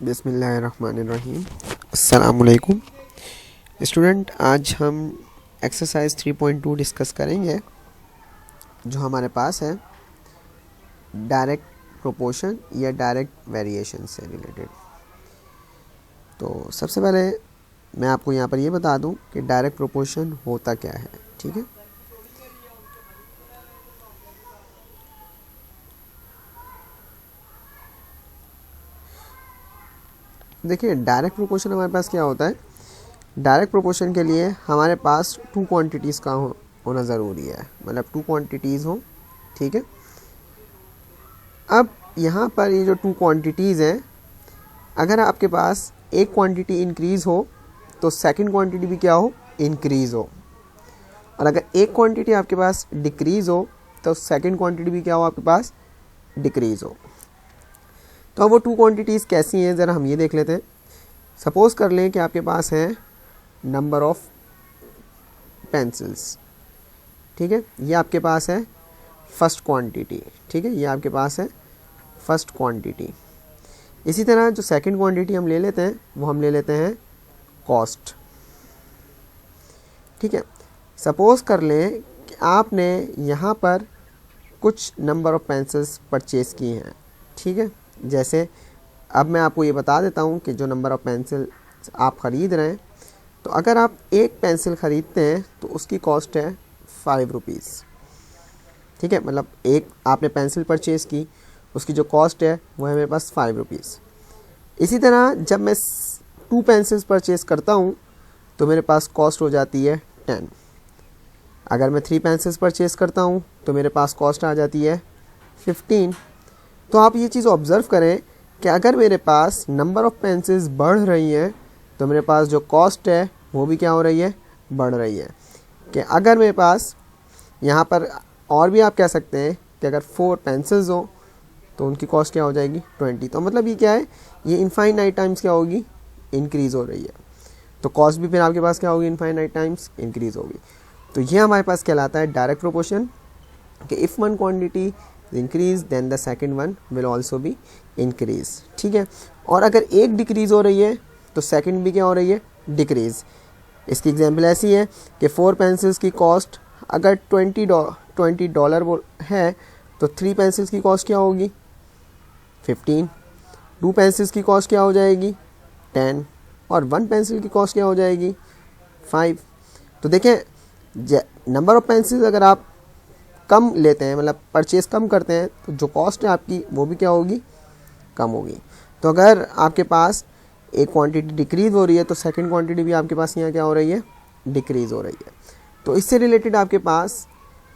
बिस्मिल्लाहिर्रहमानिर्रहीम। अस्सलामुअलैकुम स्टूडेंट, आज हम एक्सरसाइज 3.2 डिस्कस करेंगे जो हमारे पास है डायरेक्ट प्रोपोर्शन या डायरेक्ट वेरिएशन से रिलेटेड। तो सबसे पहले मैं आपको यहाँ पर ये बता दूँ कि डायरेक्ट प्रोपोर्शन होता क्या है। ठीक है, देखिए डायरेक्ट प्रोपोर्शन हमारे पास क्या होता है। डायरेक्ट प्रोपोर्शन के लिए हमारे पास टू क्वांटिटीज़ का होना ज़रूरी है, मतलब टू क्वांटिटीज़ हो। ठीक है, अब यहाँ पर ये जो टू क्वांटिटीज़ हैं, अगर आपके पास एक क्वांटिटी इंक्रीज़ हो तो सेकंड क्वांटिटी भी क्या हो, इंक्रीज़ हो, और अगर एक क्वांटिटी आपके पास डिक्रीज़ हो तो सेकंड क्वांटिटी भी क्या हो, आपके पास डिक्रीज़ हो। तो अब वो टू क्वांटिटीज़ कैसी हैं ज़रा हम ये देख लेते हैं। सपोज़ कर लें कि आपके पास है नंबर ऑफ़ पेंसिल्स। ठीक है, ये आपके पास है फर्स्ट क्वांटिटी। ठीक है, ये आपके पास है फर्स्ट क्वांटिटी। इसी तरह जो सेकंड क्वांटिटी हम ले लेते हैं वो हम ले लेते हैं कॉस्ट। ठीक है, सपोज़ कर लें कि आपने यहाँ पर कुछ नंबर ऑफ़ पेंसिल्स परचेज़ की हैं। ठीक है, जैसे अब मैं आपको ये बता देता हूँ कि जो नंबर ऑफ़ पेंसिल आप ख़रीद रहे हैं, तो अगर आप एक पेंसिल ख़रीदते हैं तो उसकी कॉस्ट है 5 रुपीज़। ठीक है, मतलब एक आपने पेंसिल परचेज़ की, उसकी जो कॉस्ट है वो है मेरे पास 5 रुपीज़। इसी तरह जब मैं 2 पेंसिल्स परचेज़ करता हूँ तो मेरे पास कॉस्ट हो जाती है 10। अगर मैं 3 पेंसिल्स परचेज़ करता हूँ तो मेरे पास कॉस्ट आ जाती है 15। तो आप ये चीज़ ऑब्ज़र्व करें कि अगर मेरे पास नंबर ऑफ़ पेंसिल्स बढ़ रही हैं तो मेरे पास जो कॉस्ट है वो भी क्या हो रही है, बढ़ रही है। कि अगर मेरे पास यहाँ पर और भी आप कह सकते हैं कि अगर 4 पेंसिल्स हो तो उनकी कॉस्ट क्या हो जाएगी, 20। तो मतलब ये क्या है, ये इनफाइनाइट टाइम्स क्या होगी, इंक्रीज़ हो रही है। तो कॉस्ट भी फिर आपके पास क्या होगी, इनफाइनाइट टाइम्स इंक्रीज़ होगी। तो ये हमारे पास कहलाता है डायरेक्ट प्रोपोर्शन कि if one quantity increase then the second one will also be increase. ठीक है, और अगर एक डिक्रीज़ हो रही है तो सेकंड भी क्या हो रही है, डिक्रीज़। इसकी एग्जांपल ऐसी है कि 4 पेंसिल्स की कॉस्ट अगर $20 है तो 3 पेंसिल्स की कॉस्ट क्या होगी, 15। 2 पेंसिल्स की कॉस्ट क्या हो जाएगी, 10, और 1 पेंसिल की कॉस्ट क्या हो जाएगी, 5। तो देखें नंबर ऑफ़ पेंसिल्स अगर आप कम लेते हैं, मतलब परचेज़ कम करते हैं, तो जो कॉस्ट है आपकी वो भी क्या होगी, कम होगी। तो अगर आपके पास एक क्वांटिटी डिक्रीज़ हो रही है तो सेकंड क्वांटिटी भी आपके पास यहाँ क्या हो रही है, डिक्रीज़ हो रही है। तो इससे रिलेटेड आपके पास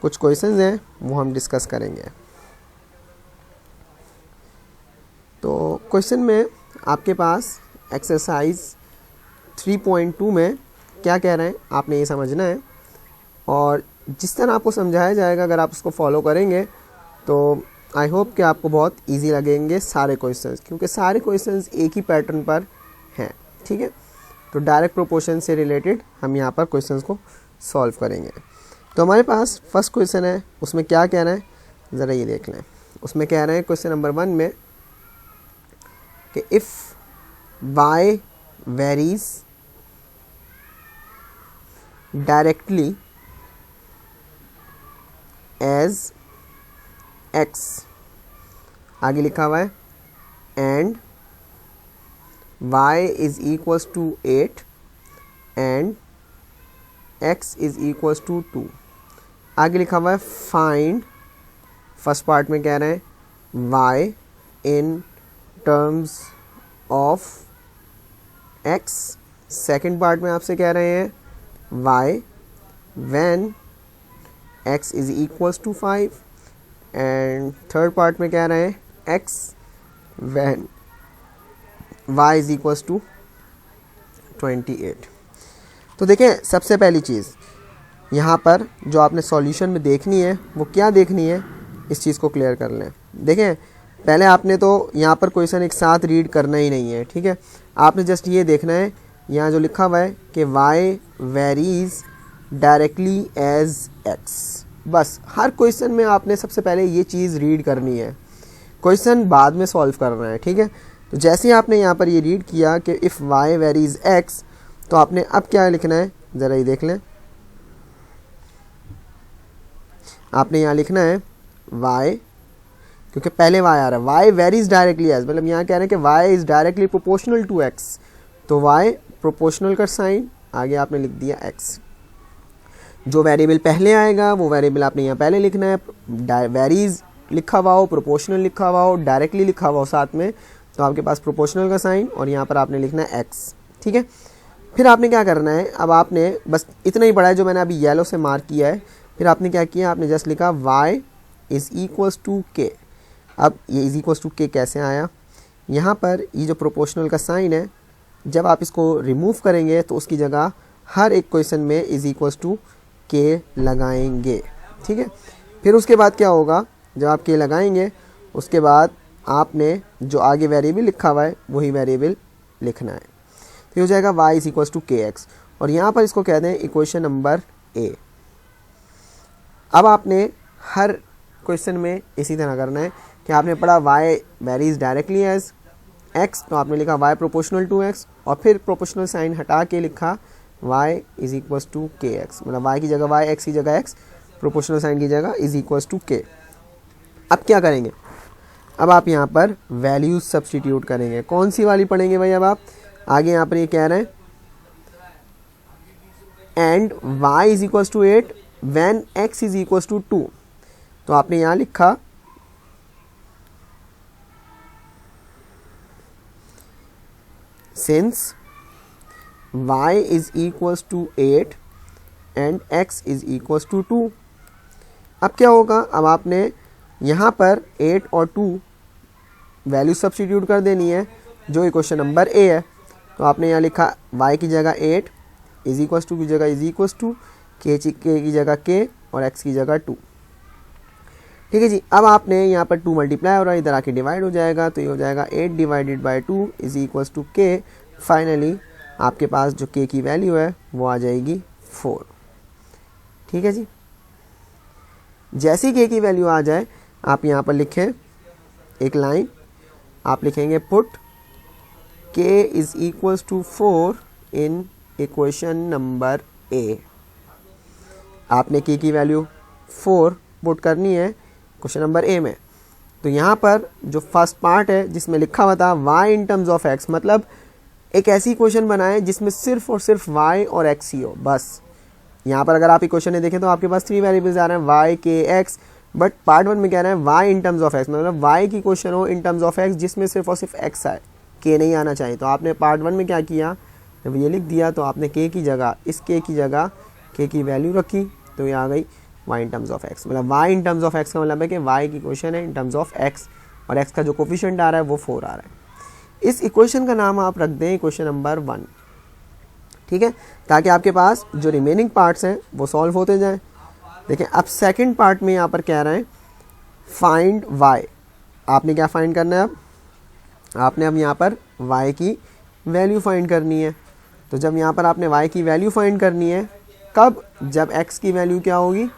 कुछ क्वेश्चंस हैं वो हम डिस्कस करेंगे। तो क्वेश्चन में आपके पास एक्सरसाइज 3.2 में क्या कह रहे हैं आपने ये समझना है, और जिस तरह आपको समझाया जाएगा अगर आप उसको फॉलो करेंगे तो आई होप कि आपको बहुत इजी लगेंगे सारे क्वेश्चंस, क्योंकि सारे क्वेश्चंस एक ही पैटर्न पर हैं। ठीक है, तो डायरेक्ट प्रोपोर्शन से रिलेटेड हम यहाँ पर क्वेश्चंस को सॉल्व करेंगे। तो हमारे पास फर्स्ट क्वेश्चन है, उसमें क्या कह रहे हैं ज़रा ये देख लें। उसमें कह रहे हैं क्वेश्चन नंबर 1 में कि if y varies directly as x, आगे लिखा हुआ है, and y is equals to 8 and x is equals to 2। आगे लिखा हुआ है फाइंड, फर्स्ट पार्ट में कह रहे हैं y in terms of x, second part में आपसे कह रहे हैं y when x is equals to 5, and third part में कह रहे हैं x when y is equals to 28। तो देखें सबसे पहली चीज़ यहाँ पर जो आपने सॉल्यूशन में देखनी है वो क्या देखनी है, इस चीज़ को क्लियर कर लें। देखें पहले आपने तो यहाँ पर क्वेश्चन एक साथ रीड करना ही नहीं है। ठीक है, आपने जस्ट ये देखना है यहाँ जो लिखा हुआ है कि y varies directly as x, बस हर क्वेश्चन में आपने सबसे पहले ये चीज़ रीड करनी है, क्वेश्चन बाद में सॉल्व करना है। ठीक है, तो जैसे ही आपने यहाँ पर ये रीड किया कि इफ़ y वेरीज x, तो आपने अब क्या लिखना है, ज़रा ये देख लें। आपने यहाँ लिखना है y, क्योंकि पहले y आ रहा है, y वेरीज डायरेक्टली एज, मतलब यहाँ कह रहे हैं कि y is directly proportional to x, तो y प्रोपोर्शनल का साइन, आगे आपने लिख दिया x। जो वेरिएबल पहले आएगा वो वेरिएबल आपने यहाँ पहले लिखना है, वेरीज लिखा हुआ हो, प्रोपोर्शनल लिखा हुआ हो, डायरेक्टली लिखा हुआ हो साथ में, तो आपके पास प्रोपोर्शनल का साइन और यहाँ पर आपने लिखना है x। ठीक है, फिर आपने क्या करना है, अब आपने बस इतना ही पढ़ा है जो मैंने अभी येलो से मार्क किया है। फिर आपने क्या किया, आपने जस्ट लिखा y is equals to k। अब ये इज़ इक्वल्स टू k कैसे आया, यहाँ पर ये जो प्रोपोर्शनल का साइन है, जब आप इसको रिमूव करेंगे तो उसकी जगह हर एक क्वेश्चन में इज़ इक्वल्स टू k लगाएंगे। ठीक है, फिर उसके बाद क्या होगा, जब आप k लगाएंगे उसके बाद आपने जो आगे वेरिएबल लिखा हुआ है वही वेरिएबल लिखना है। तो हो जाएगा y is equals to kx, और यहाँ पर इसको कहते हैं इक्वेशन नंबर a। अब आपने हर क्वेश्चन में इसी तरह करना है कि आपने पढ़ा y varies directly as x, तो आपने लिखा y प्रोपोर्शनल टू x, और फिर प्रोपोर्शनल साइन हटा के लिखा y is equals to kx, मतलब y की जगह y, x की जगह x, प्रोपोर्शनल साइन की जगह इज इक्वल्स टू k। अब क्या करेंगे, अब आप यहाँ पर वैल्यूज सब्स्टिट्यूट करेंगे। कौन सी वाली पढ़ेंगे भाई, अब आप आगे यहाँ पर ये कह रहे हैं and y is equals to 8 when x is equals to 2, तो आपने यहाँ लिखा since y is equals to 8 and x is equals to 2। अब क्या होगा, अब आपने यहाँ पर 8 और 2 वैल्यू सब्स्टिट्यूट कर देनी है जो इक्वेशन नंबर ए है। तो आपने यहाँ लिखा y की जगह 8 इज इक्वल्स टू की जगह इज इक्वल्स टू k की जगह k और x की जगह 2। ठीक है जी, अब आपने यहाँ पर 2 मल्टीप्लाई हो रहा है, इधर आके डिवाइड हो जाएगा, तो ये हो जाएगा 8 divided by 2 is equals to k। Finally आपके पास जो k की वैल्यू है वो आ जाएगी 4। ठीक है जी, जैसे ही k की वैल्यू आ जाए आप यहाँ पर लिखें एक लाइन, आप लिखेंगे put k is equals to 4 in equation number A. आपने k की वैल्यू 4 पुट करनी है क्वेश्चन नंबर ए में। तो यहाँ पर जो फर्स्ट पार्ट है जिसमें लिखा हुआ था y in terms of x, मतलब एक ऐसी क्वेश्चन बनाए जिसमें सिर्फ और सिर्फ y और x ही हो बस। यहाँ पर अगर आप इक्वेशन में देखें तो आपके पास 3 वेरिएबल्स आ रहे हैं y k x, but part 1 में कह रहे हैं y in terms of x, मतलब y की क्वेश्चन हो इन टर्म्स ऑफ x जिसमें सिर्फ और सिर्फ x आए, k नहीं आना चाहिए। तो आपने पार्ट 1 में क्या किया, जब ये लिख दिया तो आपने k की जगह, इस k की जगह k की वैल्यू रखी, तो ये आ गई y in terms of x। मतलब y in terms of x का मतलब है कि y की क्वेश्चन है इन टर्म्स ऑफ x, और x का जो कोफिशिएंट आ रहा है वो 4 आ रहा है। इस इक्वेशन का नाम आप रख दें इक्वेशन नंबर 1। ठीक है, ताकि आपके पास जो रिमेनिंग पार्ट्स हैं वो सॉल्व होते जाएं। देखें अब सेकंड पार्ट में यहाँ पर कह रहे हैं फाइंड y। आपने क्या फाइंड करना है, अब आपने अब यहाँ पर y की वैल्यू फाइंड करनी है। तो जब यहाँ पर आपने y की वैल्यू फाइंड करनी है, कब, जब x की वैल्यू क्या होगी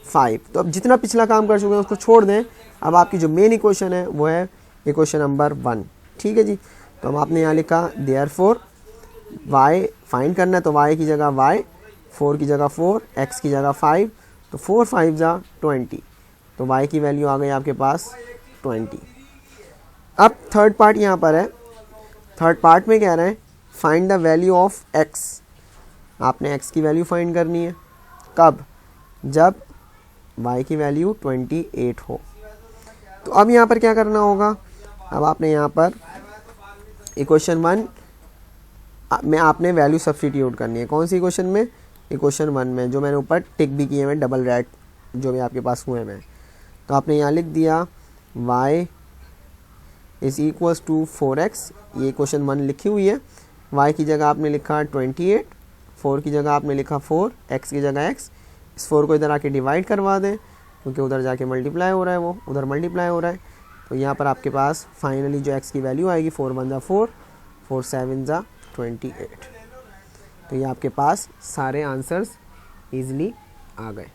5। तो अब जितना पिछला काम कर चुके हैं उसको छोड़ दें, अब आपकी जो मेन इक्वेशन है वो है इक्वेशन नंबर 1। ठीक है जी, तो अब आपने यहाँ लिखा देयरफॉर y फाइंड करना है, तो y की जगह y, 4 की जगह 4, x की जगह 5, तो 4 5 जा 20, तो y की वैल्यू आ गई आपके पास 20। अब थर्ड पार्ट यहाँ पर है, थर्ड पार्ट में कह रहे हैं find the value of x। आपने x की वैल्यू फाइंड करनी है, कब, जब y की वैल्यू 28 हो। तो अब यहाँ पर क्या करना होगा, अब आपने यहाँ पर इक्वेशन 1 में आपने वैल्यू सब्स्टिट्यूट करनी है। कौन सी इक्वेशन में, इक्वेशन 1 में, जो मैंने ऊपर टिक भी किए हैं डबल रेड जो भी आपके पास हुए हैं। तो आपने यहाँ लिख दिया y is equals to 4x, ये इक्वेशन 1 लिखी हुई है। y की जगह आपने लिखा 28, 4 की जगह आपने लिखा 4, x की जगह x। इस 4 को इधर आके डिवाइड करवा दें, क्योंकि उधर जाके मल्टीप्लाई हो रहा है, वो उधर मल्टीप्लाई हो रहा है। तो यहाँ पर आपके पास फाइनली जो x की वैल्यू आएगी 4 1 जा 4, 4 7 जा 28। तो ये आपके पास सारे आंसर्स ईजिली आ गए।